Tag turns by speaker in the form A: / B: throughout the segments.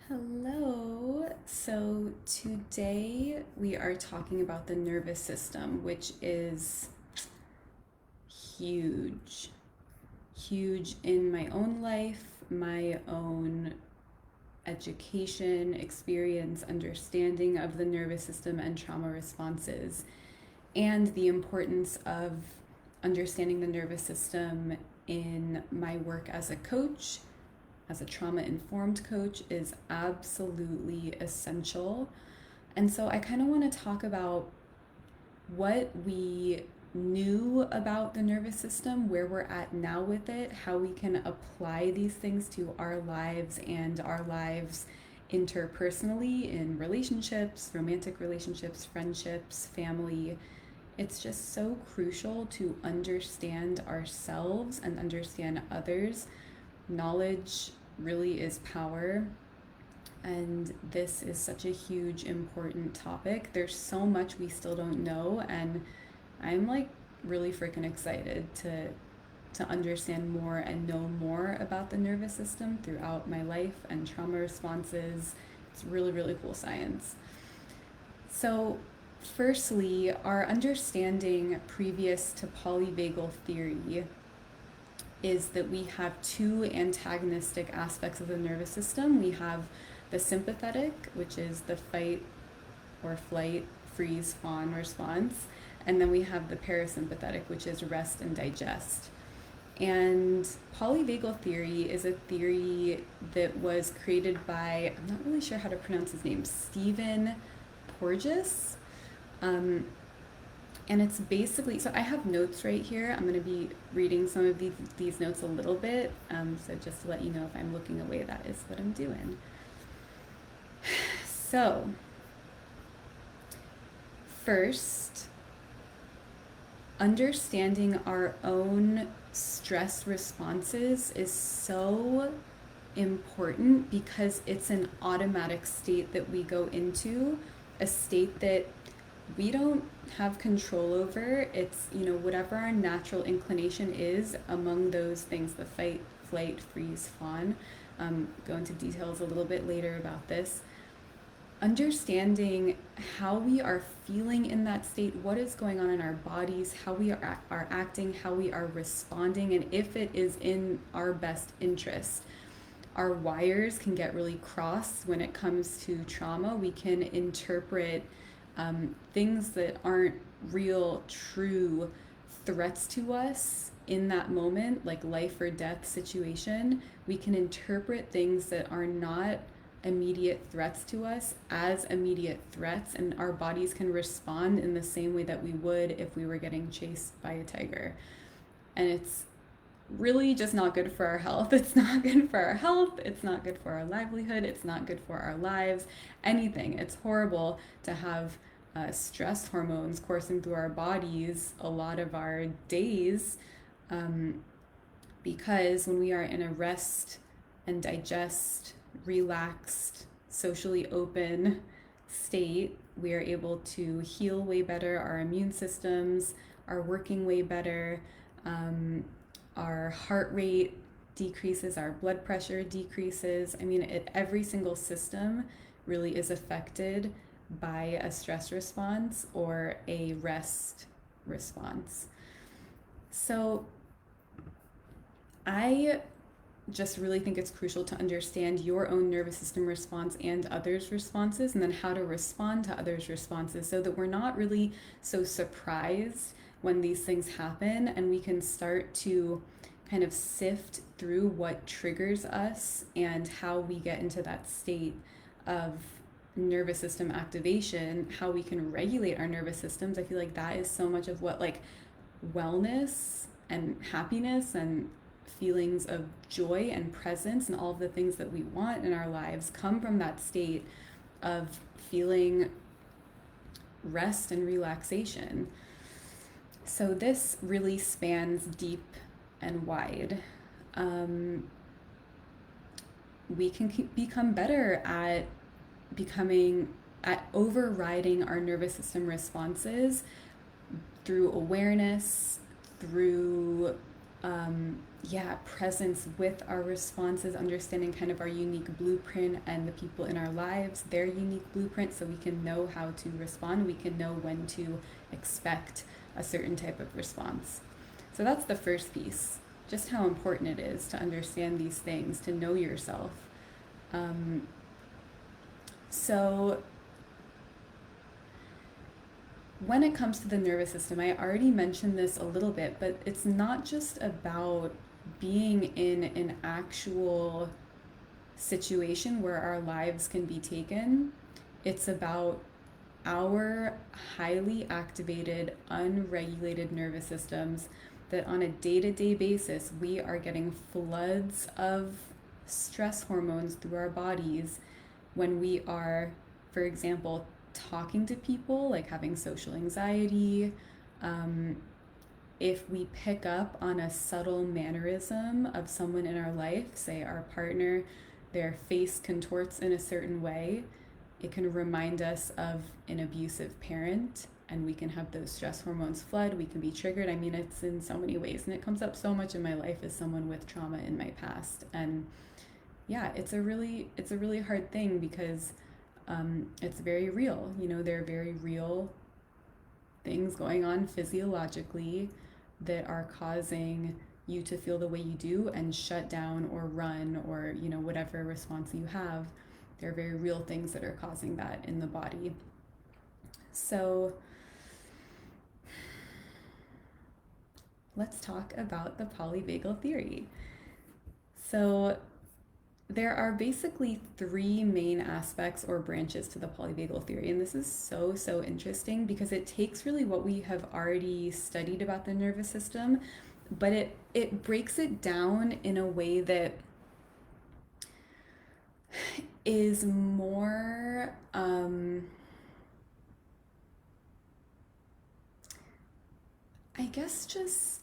A: Hello. So today we are talking about the nervous system, which is huge. Huge in my own life, my own education, experience, understanding of the nervous system and trauma responses, and the importance of understanding the nervous system in my work as a coach, as a trauma informed coach, is absolutely essential. And so I kind of want to talk about what we knew about the nervous system, where we're at now with it, how we can apply these things to our lives and our lives interpersonally in relationships, romantic relationships, friendships, family. It's just so crucial to understand ourselves and understand others. Knowledge really is power, and this is such a huge, important topic. There's so much we still don't know, and I'm like really freaking excited to understand more and know more about the nervous system throughout my life and trauma responses. It's really, really cool science. So, firstly, our understanding previous to polyvagal theory is that we have two antagonistic aspects of the nervous system. We have the sympathetic, which is the fight or flight, freeze, fawn response, and then we have the parasympathetic, which is rest and digest. And polyvagal theory is a theory that was created by, I'm not really sure how to pronounce his name, Stephen Porges. Um, and it's basically, so I have notes right here. I'm going to be reading some of these notes a little bit. So just to let you know if I'm looking away, that is what I'm doing. So, first, understanding our own stress responses is so important because it's an automatic state that we go into, a state that we don't have control over. It's, whatever our natural inclination is among those things, the fight, flight, freeze, fawn. Go into details a little bit later about this. Understanding how we are feeling in that state, what is going on in our bodies, how we are acting, how we are responding, and if it is in our best interest. Our wires can get really crossed when it comes to trauma. We can interpret things that aren't real, true threats to us in that moment, like life or death situation. We can interpret things that are not immediate threats to us as immediate threats, and our bodies can respond in the same way that we would if we were getting chased by a tiger. And it's really just not good for our health. It's not good for our health. It's not good for our livelihood. It's not good for our lives. Anything. It's horrible to have stress hormones coursing through our bodies a lot of our days, because when we are in a rest and digest, relaxed, socially open state, we are able to heal way better. Our immune systems are working way better. Our heart rate decreases, our blood pressure decreases. I mean, every single system really is affected by a stress response or a rest response. So I just really think it's crucial to understand your own nervous system response and others' responses, and then how to respond to others' responses so that we're not really so surprised when these things happen, and we can start to kind of sift through what triggers us and how we get into that state of nervous system activation, how we can regulate our nervous systems. I feel like that is so much of what like wellness and happiness and feelings of joy and presence and all of the things that we want in our lives come from that state of feeling rest and relaxation. So this really spans deep and wide. We can become better at overriding our nervous system responses through awareness, through presence with our responses, understanding kind of our unique blueprint and the people in our lives, their unique blueprint, so we can know how to respond. We can know when to expect a certain type of response. So that's the first piece, just how important it is to understand these things, to know yourself. So when it comes to the nervous system, I already mentioned this a little bit, but it's not just about being in an actual situation where our lives can be taken. It's about our highly activated, unregulated nervous systems that on a day-to-day basis, we are getting floods of stress hormones through our bodies when we are, for example, talking to people, like having social anxiety. If we pick up on a subtle mannerism of someone in our life, say our partner, their face contorts in a certain way, it can remind us of an abusive parent, and we can have those stress hormones flood. We can be triggered. I mean, it's in so many ways, and it comes up so much in my life as someone with trauma in my past. And yeah, it's a really hard thing because it's very real. You know, there are very real things going on physiologically that are causing you to feel the way you do and shut down or run or, you know, whatever response you have. There are very real things that are causing that in the body. So let's talk about the polyvagal theory. So there are basically three main aspects or branches to the polyvagal theory, and this is so interesting because it takes really what we have already studied about the nervous system, but it breaks it down in a way that is more I guess just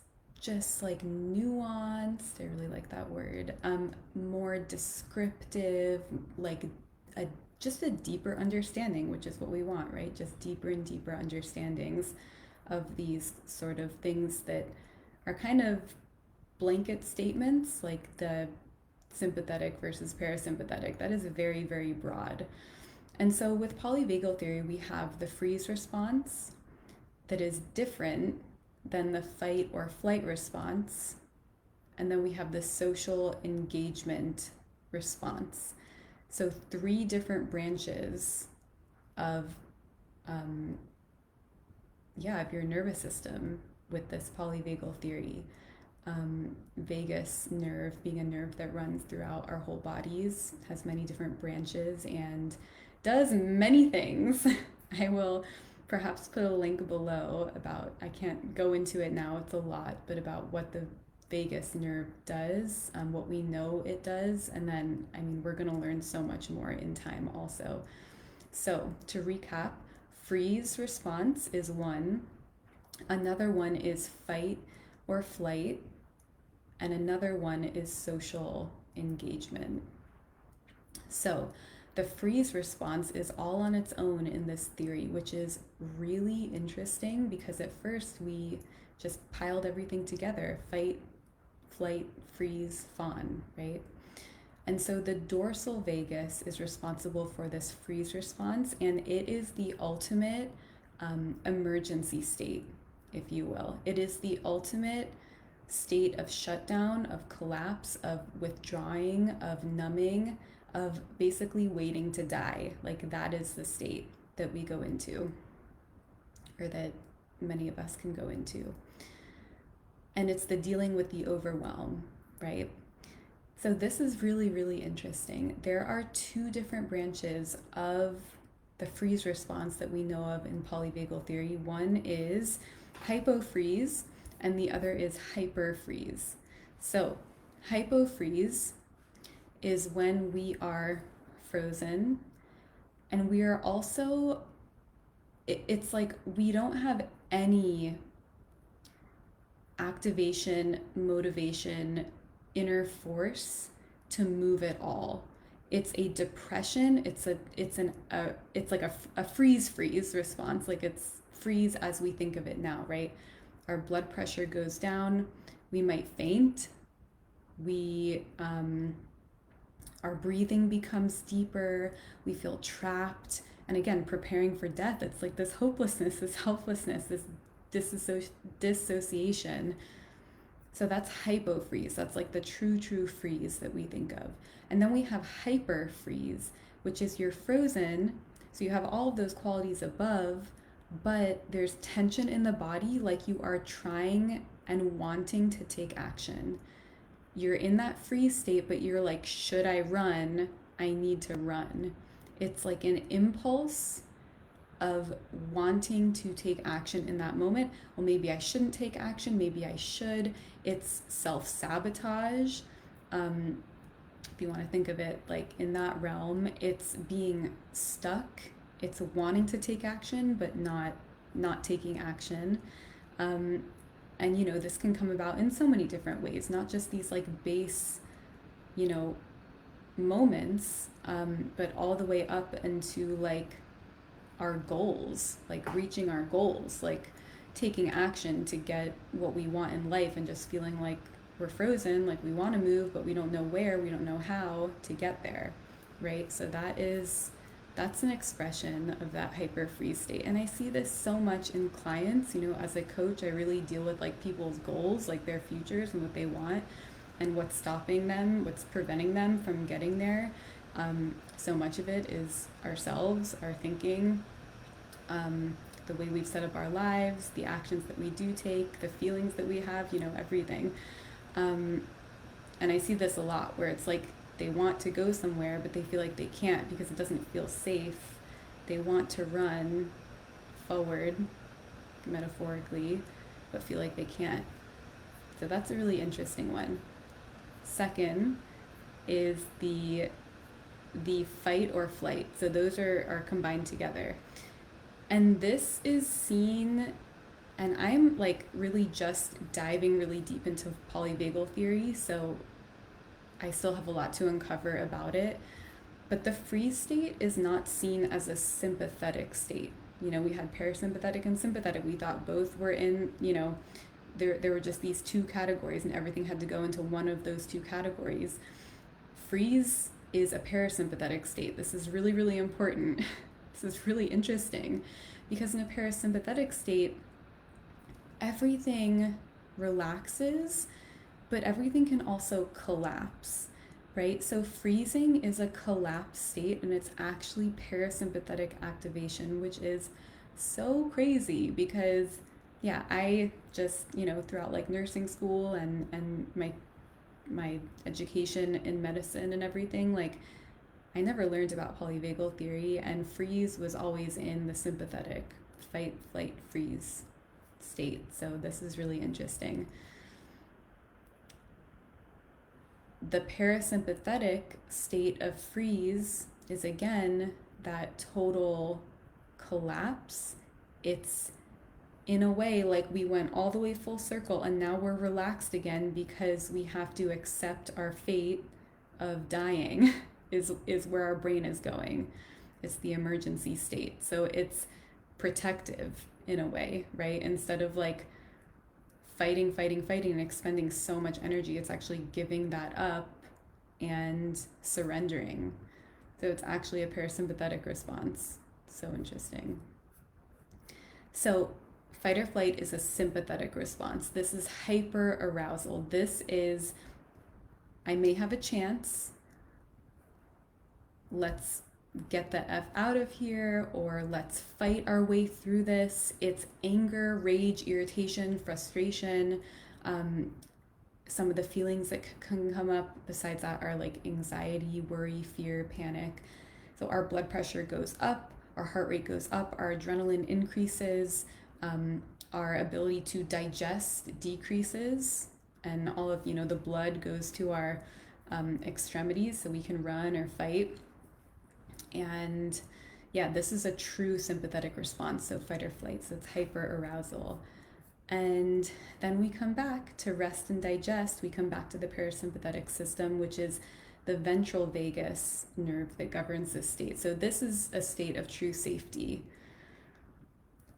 A: like nuanced. I really like that word. More descriptive, like a just a deeper understanding, which is what we want, right? Just deeper and deeper understandings of these sort of things that are kind of blanket statements, like the sympathetic versus parasympathetic. That is very broad. And so with polyvagal theory, we have the freeze response that is different than the fight or flight response. And then we have the social engagement response. So three different branches of, of your nervous system with this polyvagal theory. Vagus nerve, being a nerve that runs throughout our whole bodies, has many different branches and does many things. I will perhaps put a link below about, I can't go into it now, it's a lot, but about what the vagus nerve does, what we know it does, and then, I mean, we're going to learn so much more in time also. So to recap, freeze response is one, another one is fight or flight, and another one is social engagement. So the freeze response is all on its own in this theory, which is really interesting because at first we just piled everything together: fight, flight, freeze, fawn, right? And so the dorsal vagus is responsible for this freeze response, and it is the ultimate emergency state, if you will. It is the ultimate state of shutdown, of collapse, of withdrawing, of numbing, of basically waiting to die. Like, that is the state that we go into, or that many of us can go into. And it's the dealing with the overwhelm, right? So this is really interesting. There are two different branches of the freeze response that we know of in polyvagal theory. One is hypofreeze, and the other is hyperfreeze. So hypofreeze is when we are frozen, and we are also, it's like we don't have any activation, motivation, inner force to move at all. It's a depression. It's like a freeze response. Like, it's freeze as we think of it now, right? Our blood pressure goes down. we might faint. We our breathing becomes deeper. We feel trapped. And again, preparing for death, it's like this hopelessness, this helplessness, this dissociation. So that's hypofreeze. That's like the true freeze that we think of. And then we have hyperfreeze, which is you're frozen. So you have all of those qualities above, but there's tension in the body, like you are trying and wanting to take action. You're in that freeze state, but you're like, should I run? I need to run. It's like an impulse of wanting to take action in that moment. Well, maybe I shouldn't take action. Maybe I should. It's self-sabotage. If you want to think of it like in that realm, it's being stuck. It's wanting to take action, but not taking action. And this can come about in so many different ways, not just these like base, moments, but all the way up into like our goals, like reaching our goals, like taking action to get what we want in life, and just feeling like we're frozen, like we want to move, but we don't know where, we don't know how to get there, right? So that's an expression of that hyper freeze state. And I see this so much in clients. As a coach, I really deal with like people's goals, like their futures and what they want, and what's stopping them, what's preventing them from getting there. So much of it is ourselves, our thinking, the way we've set up our lives, the actions that we do take, the feelings that we have, everything. And I see this a lot where it's like they want to go somewhere, but they feel like they can't because it doesn't feel safe. They want to run forward, metaphorically, but feel like they can't. So that's a really interesting one. Second is the fight or flight. So those are combined together. And this is seen, and I'm like really just diving really deep into polyvagal theory, so I still have a lot to uncover about it. But the freeze state is not seen as a sympathetic state. We had parasympathetic and sympathetic. We thought both were in, there were just these two categories, and everything had to go into one of those two categories. Freeze is a parasympathetic state. This is really, really important. This is really interesting, because in a parasympathetic state, everything relaxes, but everything can also collapse, right? So freezing is a collapse state, and it's actually parasympathetic activation, which is so crazy because, yeah, I just, throughout like nursing school and my education in medicine and everything, like I never learned about polyvagal theory, and freeze was always in the sympathetic fight, flight, freeze state. So this is really interesting. The parasympathetic state of freeze is again that total collapse. It's in a way like we went all the way full circle, and now we're relaxed again because we have to accept our fate of dying is where our brain is going. It's the emergency state. So it's protective in a way, right? Instead of like fighting and expending so much energy, it's actually giving that up and surrendering. So it's actually a parasympathetic response. So interesting. So fight or flight is a sympathetic response. This is hyper arousal. This is, I may have a chance. Let's get the F out of here, or let's fight our way through this. It's anger, rage, irritation, frustration. Some of the feelings that can come up besides that are like anxiety, worry, fear, panic. So our blood pressure goes up, our heart rate goes up, our adrenaline increases, our ability to digest decreases, and all of the blood goes to our extremities so we can run or fight. And yeah, this is a true sympathetic response, so fight or flight, so it's hyper arousal. And then we come back to rest and digest. We come back to the parasympathetic system, which is the ventral vagus nerve that governs this state. So this is a state of true safety.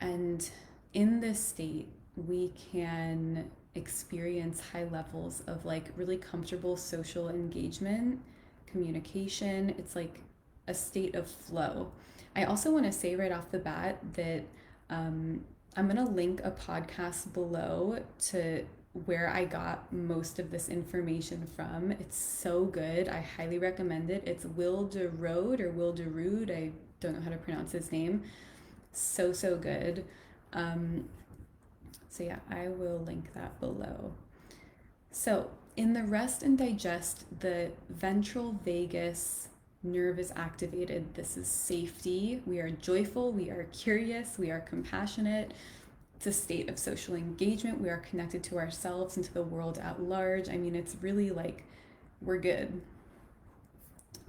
A: And in this state, we can experience high levels of like really comfortable social engagement, communication. It's like a state of flow. I also want to say right off the bat that I'm going to link a podcast below to where I got most of this information from. It's so good. I highly recommend it. It's Will de Rode or Will de Rude. I don't know how to pronounce his name. So, so good. So yeah, I will link that below. So in the rest and digest, the ventral vagus nerve is activated. This is safety. We are joyful, we are curious, we are compassionate. It's a state of social engagement. We are connected to ourselves and to the world at large. I mean, it's really like we're good.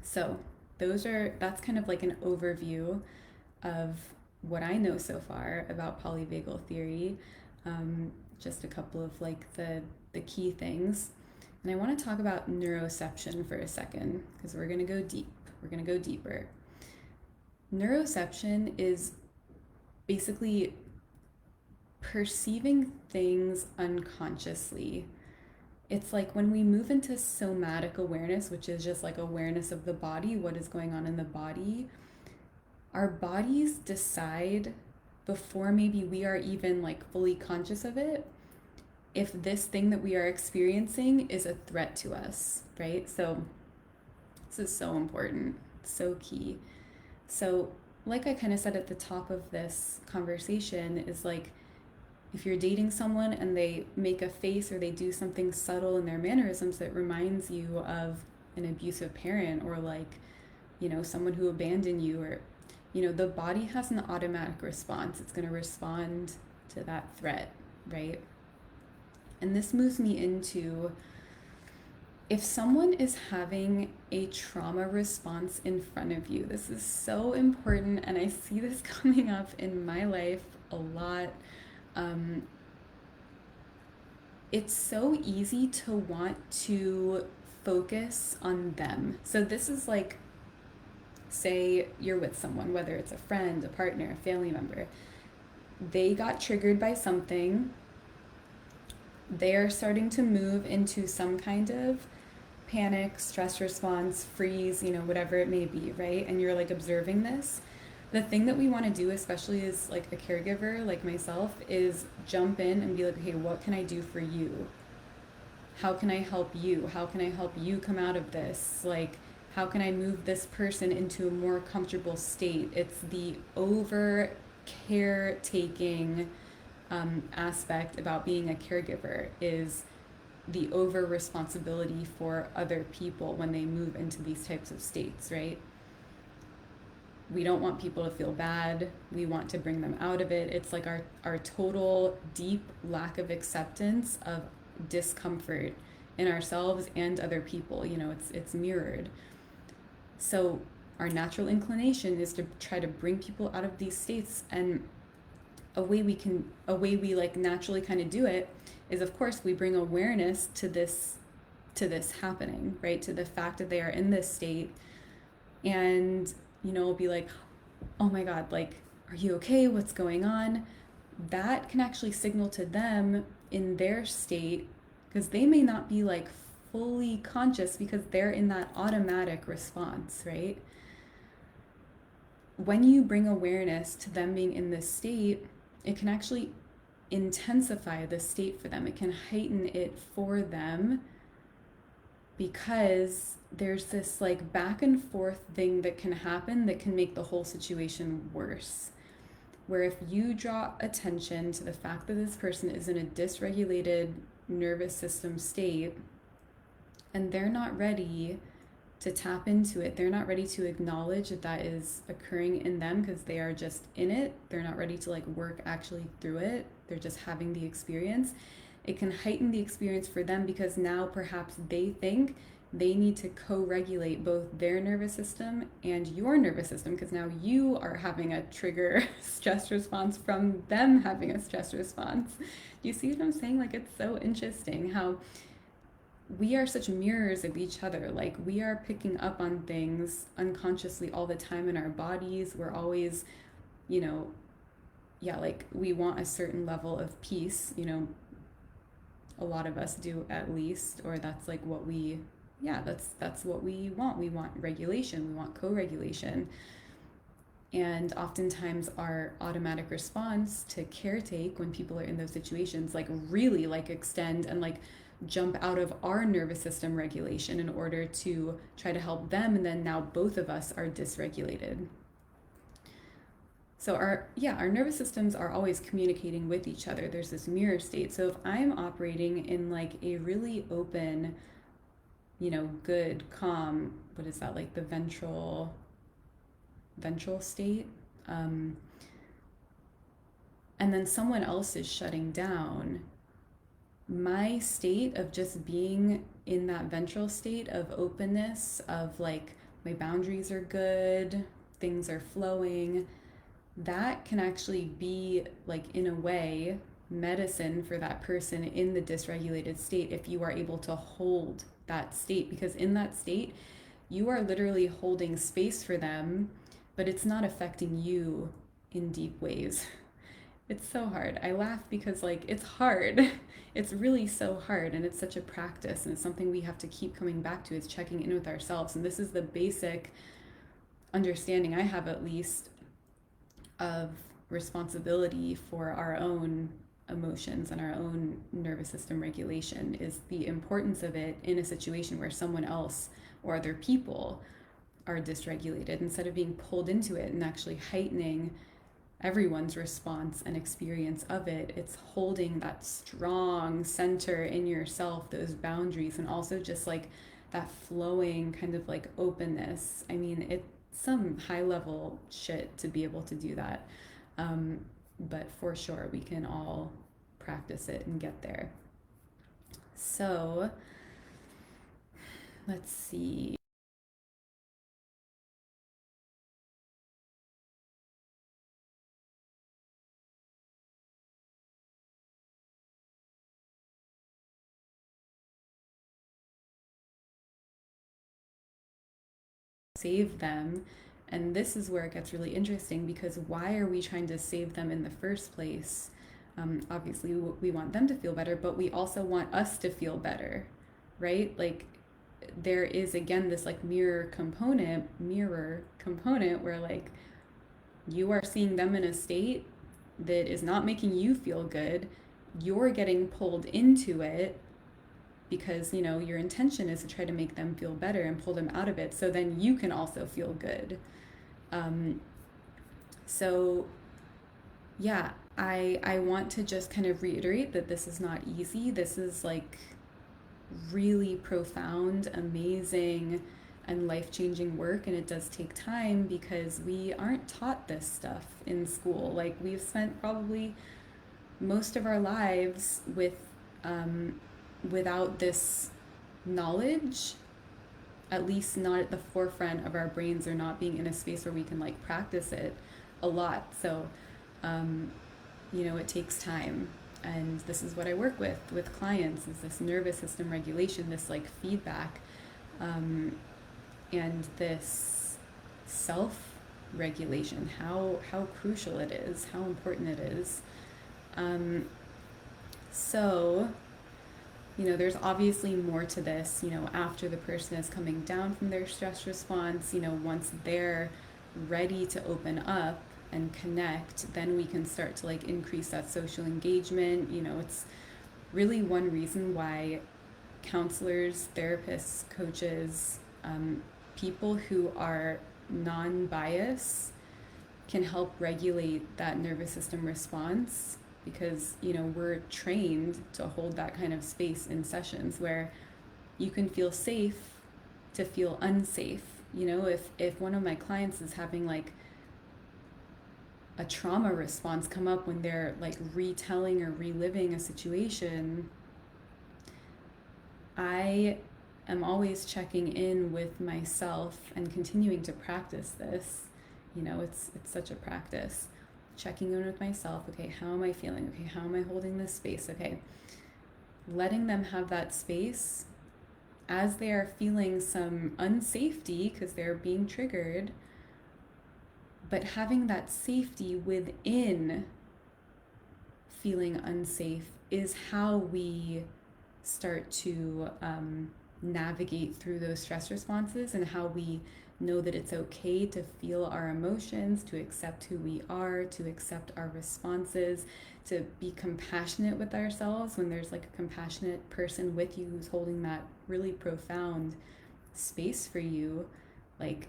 A: So that's kind of like an overview of what I know so far about polyvagal theory. Just a couple of like the key things. And I want to talk about neuroception for a second because we're going to go deep. We're going to go deeper. Neuroception is basically perceiving things unconsciously. It's like when we move into somatic awareness, which is just like awareness of the body, what is going on in the body, our bodies decide before maybe we are even like fully conscious of it, if this thing that we are experiencing is a threat to us, right? So this is so important, so key. So like I kind of said at the top of this conversation is like, if you're dating someone and they make a face or they do something subtle in their mannerisms that reminds you of an abusive parent or like, someone who abandoned you, or, the body has an automatic response. It's going to respond to that threat, right? And this moves me into, if someone is having a trauma response in front of you, this is so important, and I see this coming up in my life a lot. It's so easy to want to focus on them. So this is like, say you're with someone, whether it's a friend, a partner, a family member, they got triggered by something, they're starting to move into some kind of panic, stress response, freeze, whatever it may be, right? And you're like observing this. The thing that we want to do, especially as like a caregiver like myself, is jump in and be like, okay, what can I do for you? How can I help you? How can I help you come out of this? Like, how can I move this person into a more comfortable state? It's the over caretaking aspect about being a caregiver, is the over responsibility for other people when they move into these types of states, right? We don't want people to feel bad. We want to bring them out of it. It's like our total deep lack of acceptance of discomfort in ourselves and other people. It's mirrored. So our natural inclination is to try to bring people out of these states, and a way we like naturally kind of do it is, of course, we bring awareness to this happening, right? To the fact that they are in this state, and we'll be like, oh my God, like, are you okay? What's going on? That can actually signal to them in their state, because they may not be like fully conscious because they're in that automatic response, right? When you bring awareness to them being in this state, it can actually intensify the state for them. It can heighten it for them, because there's this like back and forth thing that can happen that can make the whole situation worse. Where if you draw attention to the fact that this person is in a dysregulated nervous system state and they're not ready to tap into it, they're not ready to acknowledge that that is occurring in them because they are just in it, they're not ready to like work actually through it, they're just having the experience. It can heighten the experience for them because now perhaps they think they need to co-regulate both their nervous system and your nervous system, because now you are having a trigger stress response from them having a stress response. Do you see what I'm saying? Like, it's so interesting how we are such mirrors of each other. Like, we are picking up on things unconsciously all the time in our bodies. We're always, like, we want a certain level of peace, A lot of us do, at least, or that's like what we, yeah, that's what we want. We want regulation, we want co-regulation. And oftentimes our automatic response to caretake when people are in those situations, like really like extend and like jump out of our nervous system regulation in order to try to help them, and then now both of us are dysregulated. So our nervous systems are always communicating with each other. There's this mirror state. So if I'm operating in like a really open, good, calm, what is that, like the ventral state, um, and then someone else is shutting down, my state of just being in that ventral state of openness, of like my boundaries are good, things are flowing, that can actually be, like, in a way, medicine for that person in the dysregulated state if you are able to hold that state, because in that state you are literally holding space for them, but it's not affecting you in deep ways. It's so hard. I laugh because, like, it's hard. It's really so hard, and it's such a practice, and it's something we have to keep coming back to, is checking in with ourselves. And this is the basic understanding I have, at least, of responsibility for our own emotions and our own nervous system regulation, is the importance of it in a situation where someone else or other people are dysregulated, instead of being pulled into it and actually heightening everyone's response and experience of it. It's holding that strong center in yourself, those boundaries, and also just like that flowing kind of like openness. I mean, it's some high level shit to be able to do that. But for sure, we can all practice it and get there. So let's see. Save them. And this is where it gets really interesting, because why are we trying to save them in the first place? Obviously, we want them to feel better, but we also want us to feel better, right? Like, there is again this like mirror component where, like, you are seeing them in a state that is not making you feel good. You're getting pulled into it because your intention is to try to make them feel better and pull them out of it, so then you can also feel good. um, so yeah, I want to just kind of reiterate that this is not easy. This is like really profound, amazing, and life-changing work, and it does take time because we aren't taught this stuff in school. Like, we've spent probably most of our lives without this knowledge, at least not at the forefront of our brains, or not being in a space where we can like practice it a lot. So um, it takes time, and this is what I work with clients, is this nervous system regulation, this like feedback, and this self regulation, how crucial it is, how important it is. So there's obviously more to this, after the person is coming down from their stress response, once they're ready to open up and connect, then we can start to like increase that social engagement. It's really one reason why counselors, therapists, coaches, people who are non-bias can help regulate that nervous system response, because we're trained to hold that kind of space in sessions where you can feel safe to feel unsafe. If one of my clients is having like a trauma response come up when they're like retelling or reliving a situation, I am always checking in with myself and continuing to practice this. It's such a practice. Checking in with myself. Okay, how am I feeling? Okay, how am I holding this space? Okay, letting them have that space as they are feeling some unsafety because they're being triggered, but having that safety within feeling unsafe is how we start to navigate through those stress responses, and how we know that it's okay to feel our emotions, to accept who we are, to accept our responses, to be compassionate with ourselves when there's like a compassionate person with you who's holding that really profound space for you. Like,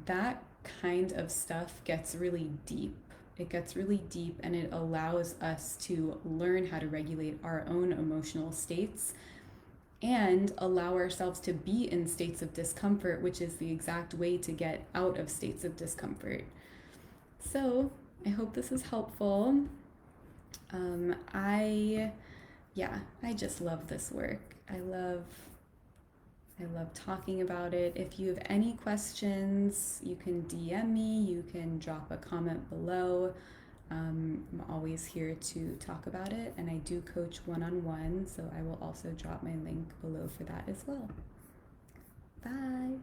A: that kind of stuff gets really deep. It gets really deep, and it allows us to learn how to regulate our own emotional states and allow ourselves to be in states of discomfort, which is the exact way to get out of states of discomfort. So I hope this is helpful. I just love this work. I love talking about it. If you have any questions, you can DM me, you can drop a comment below. I'm always here to talk about it, and I do coach one-on-one, so I will also drop my link below for that as well. Bye.